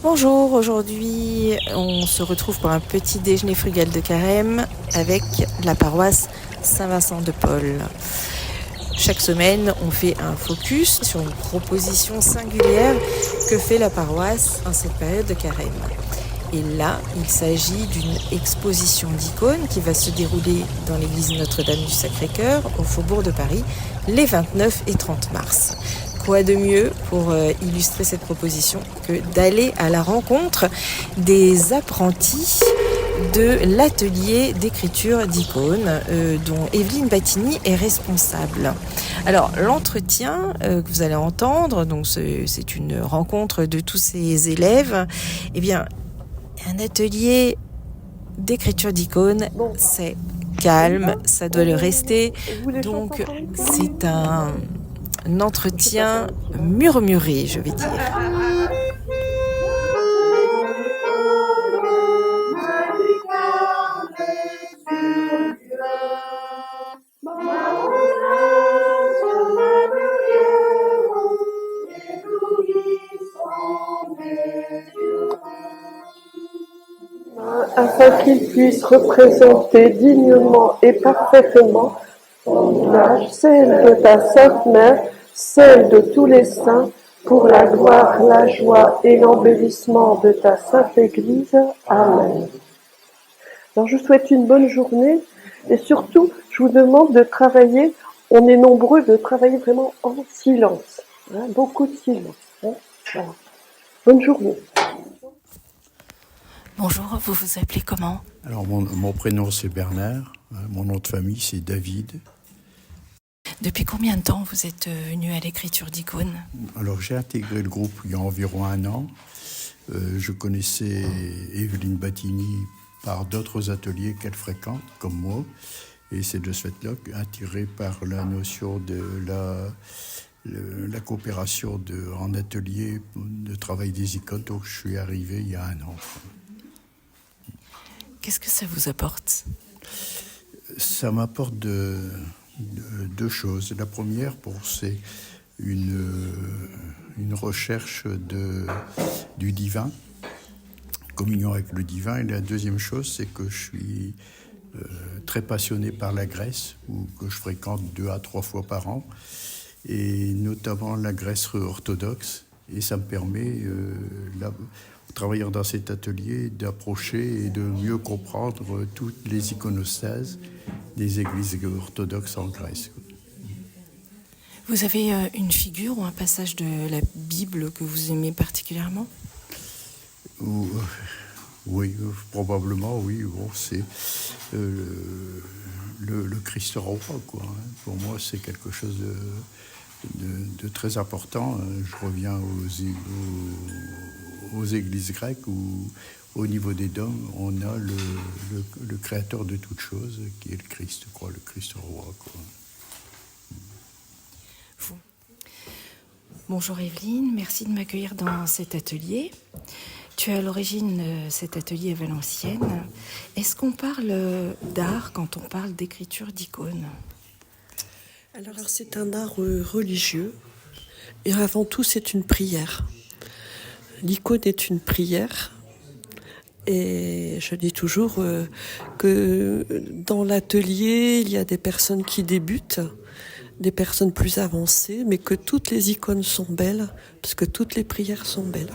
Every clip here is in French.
Bonjour, aujourd'hui on se retrouve pour un petit déjeuner frugal de carême avec la paroisse Saint-Vincent de Paul. Chaque semaine, on fait un focus sur une proposition singulière que fait la paroisse en cette période de carême. Et là, il s'agit d'une exposition d'icônes qui va se dérouler dans l'église Notre-Dame du Sacré-Cœur au Faubourg de Paris les 29 et 30 mars. Quoi de mieux pour illustrer cette proposition que d'aller à la rencontre des apprentis de l'atelier d'écriture d'icônes dont Evelyne Battini est responsable. Alors l'entretien que vous allez entendre, donc c'est une rencontre de tous ces élèves. Eh bien, un atelier d'écriture d'icônes, c'est calme, ça doit le rester. Donc c'est un entretien murmuré, je vais dire. Afin qu'il puisse représenter dignement et parfaitement l'image, celle de ta sainte mère, celle de tous les saints, pour la gloire, la joie et l'embellissement de ta sainte Église. Amen. Alors je vous souhaite une bonne journée et surtout, je vous demande de travailler, on est nombreux, de travailler vraiment en silence, beaucoup de silence. Voilà. Bonne journée. Bonjour, vous vous appelez comment ? Alors mon prénom c'est Bernard, mon nom de famille c'est David. Depuis combien de temps vous êtes venu à l'écriture d'icônes ? Alors j'ai intégré le groupe il y a environ 1 an. Je connaissais Evelyne Battini par d'autres ateliers qu'elle fréquente, comme moi. Et c'est de ce fait-là, attiré par la notion de la coopération en atelier de travail des icônes, donc je suis arrivé il y a 1 an. Qu'est-ce que ça vous apporte ? Ça m'apporte deux choses. La première, c'est une recherche du divin, communion avec le divin. Et la deuxième chose, c'est que je suis très passionné par la Grèce, que je fréquente 2 à 3 fois par an, et notamment la Grèce orthodoxe. Et ça me permet, en travaillant dans cet atelier, d'approcher et de mieux comprendre toutes les iconostases des églises orthodoxes en Grèce. Vous avez une figure ou un passage de la Bible que vous aimez particulièrement ? Oui, probablement, oui. Bon, c'est le Christ roi, quoi. Pour moi, c'est quelque chose de très important. Je reviens aux églises grecques où, au niveau des dômes, on a le créateur de toutes choses, qui est le Christ, quoi, le Christ roi, quoi. Bonjour Evelyne, merci de m'accueillir dans cet atelier. Tu es à l'origine de cet atelier à Valenciennes. Est-ce qu'on parle d'art quand on parle d'écriture d'icônes ? Alors c'est un art religieux et avant tout c'est une prière. L'icône est une prière et je dis toujours que dans l'atelier il y a des personnes qui débutent, des personnes plus avancées, mais que toutes les icônes sont belles parce que toutes les prières sont belles.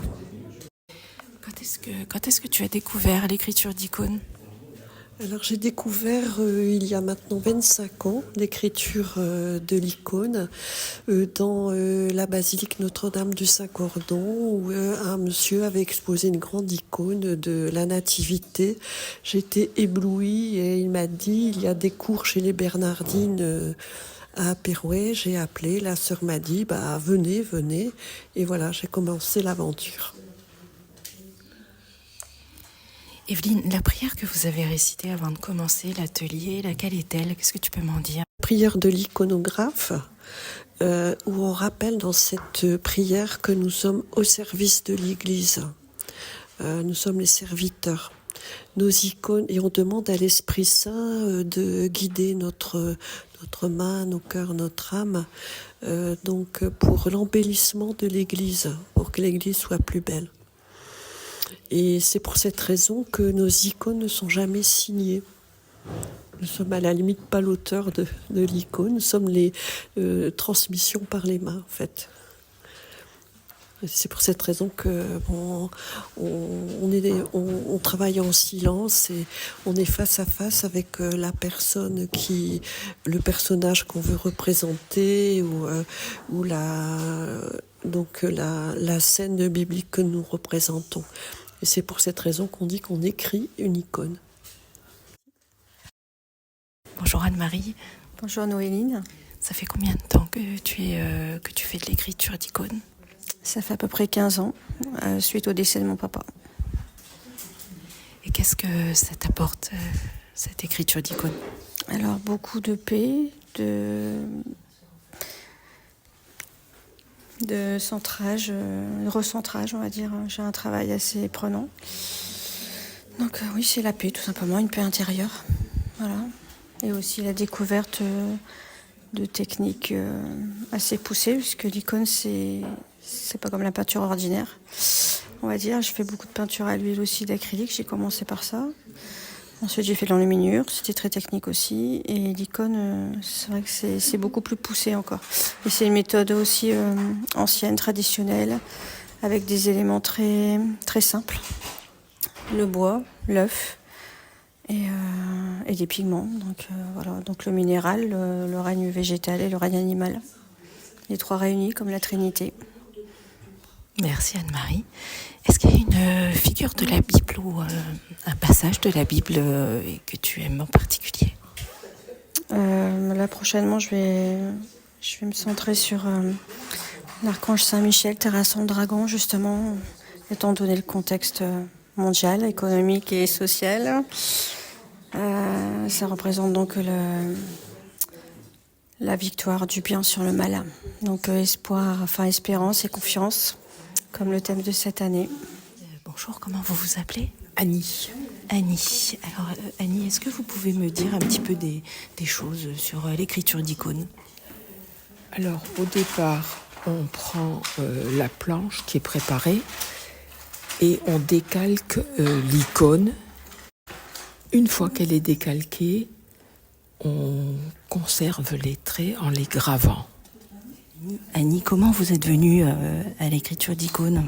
Quand est-ce que tu as découvert l'écriture d'icônes ? Alors j'ai découvert il y a maintenant 25 ans l'écriture de l'icône dans la basilique Notre-Dame du Saint-Cordon où un monsieur avait exposé une grande icône de la Nativité. J'étais éblouie et il m'a dit il y a des cours chez les Bernardines à Pérouet. J'ai appelé, la sœur m'a dit venez et voilà, j'ai commencé l'aventure. Evelyne, la prière que vous avez récitée avant de commencer l'atelier, laquelle est-elle ? Qu'est-ce que tu peux m'en dire ? Prière de l'iconographe, où on rappelle dans cette prière que nous sommes au service de l'Église. Nous sommes les serviteurs. Nos icônes, et on demande à l'Esprit Saint de guider notre main, nos cœurs, notre âme, donc pour l'embellissement de l'Église, pour que l'Église soit plus belle. Et c'est pour cette raison que nos icônes ne sont jamais signées. Nous sommes à la limite pas l'auteur de l'icône, nous sommes les transmissions par les mains en fait. C'est pour cette raison que on travaille en silence et on est face à face avec la personne le personnage qu'on veut représenter ou la scène biblique que nous représentons. Et c'est pour cette raison qu'on dit qu'on écrit une icône. Bonjour Anne-Marie. Bonjour Noéline. Ça fait combien de temps que tu fais de l'écriture d'icônes ? Ça fait à peu près 15 ans, suite au décès de mon papa. Et qu'est-ce que ça t'apporte, cette écriture d'icônes ? Alors, beaucoup de paix, de centrage, de recentrage, on va dire. J'ai un travail assez prenant. Donc oui, c'est la paix, tout simplement, une paix intérieure. Voilà. Et aussi la découverte de techniques assez poussées, puisque l'icône, c'est pas comme la peinture ordinaire, on va dire. Je fais beaucoup de peinture à l'huile aussi, d'acrylique. J'ai commencé par ça. Ensuite, j'ai fait de l'enluminure. C'était très technique aussi. Et l'icône, c'est vrai que c'est beaucoup plus poussé encore. Et c'est une méthode aussi ancienne, traditionnelle, avec des éléments très, très simples. Le bois, l'œuf et des pigments. Donc voilà. Donc le minéral, le règne végétal et le règne animal. Les trois réunis comme la Trinité. Merci Anne-Marie. Est-ce qu'il y a une figure de la Bible ou un passage de la Bible que tu aimes en particulier ? Là prochainement, je vais me centrer sur l'archange Saint-Michel terrassant le dragon, justement, étant donné le contexte mondial, économique et social. Ça représente donc la victoire du bien sur le mal. Donc espérance et confiance, comme le thème de cette année. Bonjour, comment vous vous appelez ? Annie. Annie. Alors Annie, est-ce que vous pouvez me dire un petit peu des choses sur l'écriture d'icônes ? Alors au départ, on prend la planche qui est préparée et on décalque l'icône. Une fois qu'elle est décalquée, on conserve les traits en les gravant. Annie, comment vous êtes venue à l'écriture d'icônes ?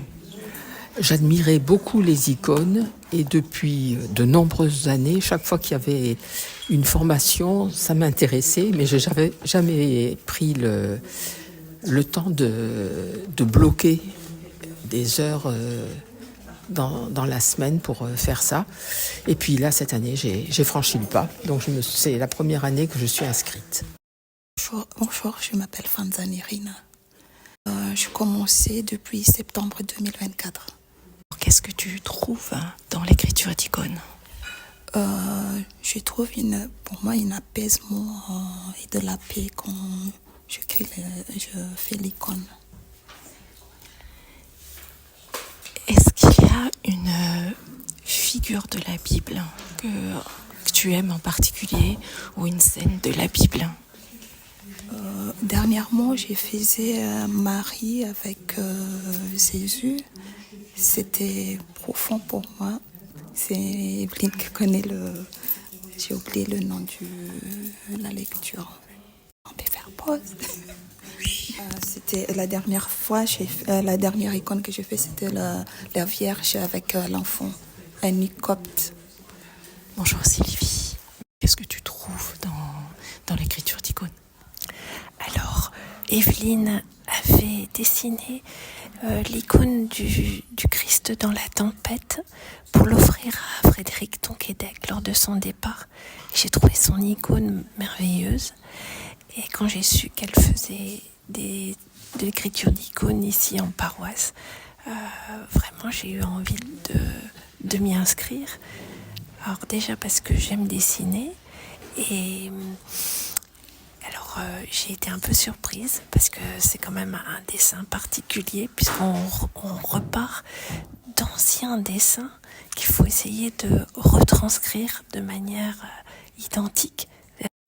J'admirais beaucoup les icônes et depuis de nombreuses années, chaque fois qu'il y avait une formation, ça m'intéressait, mais je n'avais jamais pris le temps de bloquer des heures dans la semaine pour faire ça. Et puis là, cette année, j'ai franchi le pas. Donc c'est la première année que je suis inscrite. Bonjour, je m'appelle Fanzani Rina. J'ai commencé depuis septembre 2024. Qu'est-ce que tu trouves dans l'écriture d'icônes ? Je trouve pour moi un apaisement et de la paix quand je fais l'icône. Est-ce qu'il y a une figure de la Bible que tu aimes en particulier ou une scène de la Bible ? Dernièrement, j'ai fait Marie avec Jésus. C'était profond pour moi. C'est Evelyne qui connaît j'ai oublié le nom de la lecture. On peut faire pause. C'était la dernière fois, la dernière icône que j'ai fait, c'était la Vierge avec l'enfant, un copte. Bonjour Sylvie. Qu'est-ce que tu trouves dans l'écriture d'icônes ? Alors, Evelyne avait dessiné l'icône du Christ dans la tempête pour l'offrir à Frédéric Tonquédec lors de son départ. J'ai trouvé son icône merveilleuse et quand j'ai su qu'elle faisait de l'écriture d'icônes ici en paroisse, vraiment j'ai eu envie de m'y inscrire. Alors déjà parce que j'aime dessiner et alors j'ai été un peu surprise parce que c'est quand même un dessin particulier puisqu'on repart d'anciens dessins qu'il faut essayer de retranscrire de manière identique.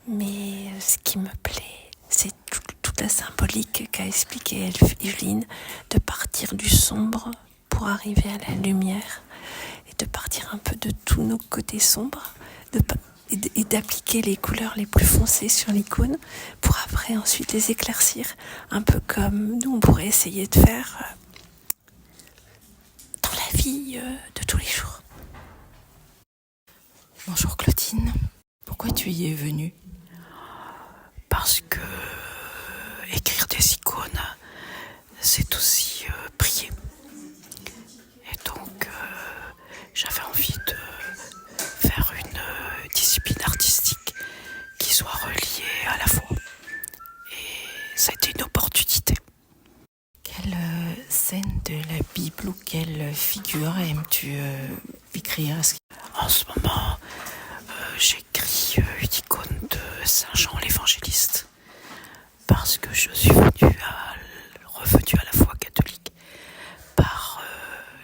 Mais ce qui me plaît, c'est toute la symbolique qu'a expliqué Evelyne, de partir du sombre pour arriver à la lumière et de partir un peu de tous nos côtés sombres et d'appliquer les couleurs les plus foncées sur l'icône pour après ensuite les éclaircir, un peu comme nous on pourrait essayer de faire dans la vie de tous les jours. Bonjour Claudine, pourquoi tu y es venue? Parce que écrire des icônes, c'est aussi prier. Et donc, j'avais envie de faire une discipline artistique qui soit reliée à la foi. Et ça a été une opportunité. Quelle scène de la Bible ou quelle figure aimes-tu écrire? En ce moment, j'écris une icône de Saint Jean l'évangéliste parce que je suis revenu à la foi catholique par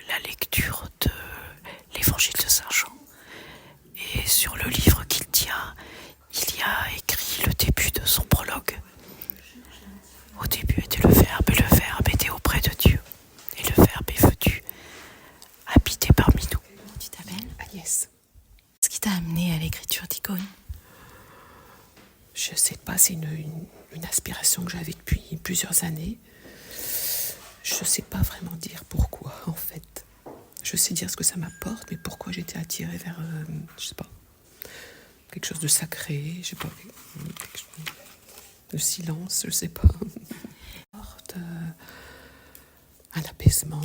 la lecture de l'évangile de Saint Jean. Et sur le livre qu'il tient, il y a écrit le début de son prologue. Au début était le Verbe, et le Verbe était auprès de Dieu. Et le Verbe est venu habiter parmi nous. Tu t'appelles Agnès. Qu'est-ce qui t'a amené à l'écriture d'icônes? Je sais pas, c'est une aspiration que j'avais depuis plusieurs années. Je sais pas vraiment dire pourquoi, en fait. Je sais dire ce que ça m'apporte, mais pourquoi j'étais attirée vers, je sais pas, quelque chose de sacré, je sais pas, quelque chose de silence, je sais pas. Un apaisement,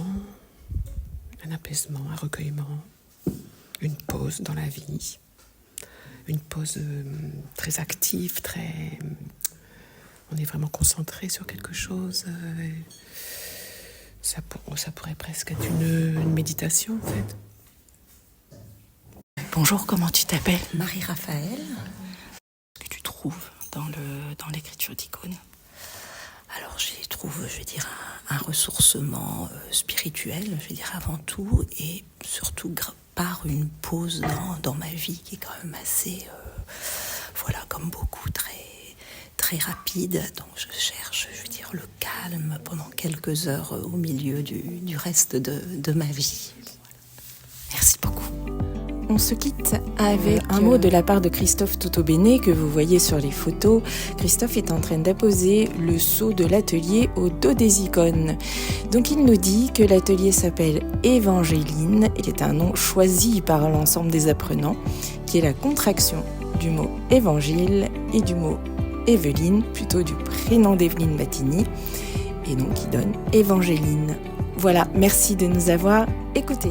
un recueillement, une pause dans la vie, une pause très active, on est vraiment concentré sur quelque chose. Ça pourrait presque être une méditation, en fait. Bonjour, comment tu t'appelles? Marie-Raphaël. Qu'est-ce que tu trouves dans l'écriture d'icônes? Alors j'y trouve, je vais dire, un ressourcement spirituel, je vais dire avant tout, et surtout par une pause dans ma vie qui est quand même assez, voilà, comme beaucoup, très rapide. Donc je cherche, je veux dire, le calme pendant quelques heures au milieu du reste de ma vie. Merci beaucoup. On se quitte avec un mot de la part de Christophe Totobene que vous voyez sur les photos. Christophe est en train d'apposer le sceau de l'atelier au dos des icônes. Donc il nous dit que l'atelier s'appelle Évangéline. Il est un nom choisi par l'ensemble des apprenants, qui est la contraction du mot évangile et du mot Evelyne, plutôt du prénom d'Evelyne Matigny, et donc il donne Évangéline. Voilà, merci de nous avoir écoutés.